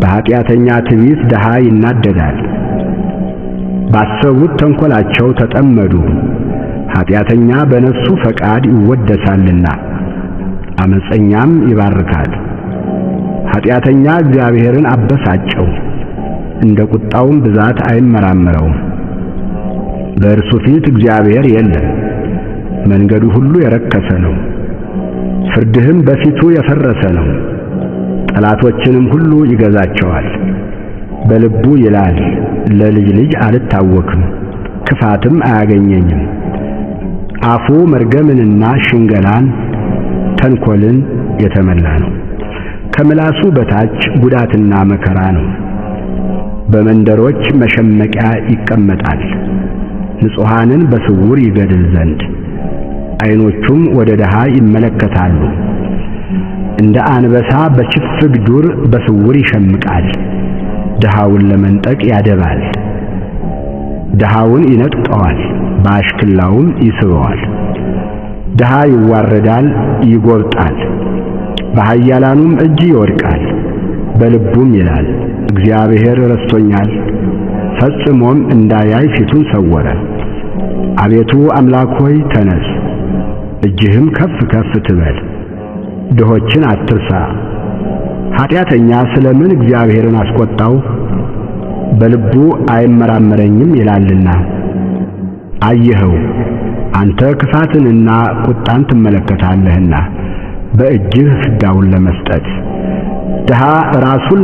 በኃጢአተኛ ትዕቢት ድሃ ይናደዳል። ባሰቡት ተንኰላቸው ተጠመዱ። ኃጢአተኛ በነፍሱ ፈቃድ ይወደሳልና ዓመፀኛም ይባርካል። ኃጢአተኛ እግዚአብሔርን አበሳጨው፣ እንደ ቁጣውም ብዛት አይመራመረውም። በእርሱ ፊት እግዚአብሔር የለም። መንገዱ ሁሉ የረከሰ ነው፣ ፍርድህም በፊቱ የፈረሰ ነው። ጠላቶችንም ሁሉ ይገዛቸዋል። በልቡ ይላል፣ ለልጅ ልጅ አልታወክም፣ ክፋትም አያገኘኝም። አፉ መርገምንና ሽንገላን ተንኰልን የተመላ ነው። ከምላሱ በታች ጉዳትና መከራ ነው። በመንደሮች መሸመቂያ ይቀመጣል፣ ንጹሐንን በስውር ይገድል ዘንድ። ዓይኖቹም ወደ ድሃ ይመለከታሉ። እንደ አንበሳ በችፍግ ዱር በስውር ይሸምቃል፣ ድሃውን ለመንጠቅ ያደባል። ድሃውን ይነጥቀዋል፣ በአሽክላውም ይስበዋል። ድሃ ይዋረዳል፣ ይጐብጣል፣ በኃያላኑም እጅ ይወድቃል። በልቡም ይላል፣ እግዚአብሔር ረስቶኛል፣ ፈጽሞም እንዳያይ ፊቱን ሰወረ። አቤቱ አምላክ ሆይ ተነስ፣ እጅህም ከፍ ከፍ ትበል፣ ድሆችን አትርሳ። ኃጢአተኛ ስለምን እግዚአብሔርን አስቈጣው? በልቡ አይመራመረኝም ይላልና። አየኸው፣ አንተ ክፋትንና ቁጣን ትመለከታለህና በእጅህ ፍዳውን ለመስጠት። ድሃ ራሱን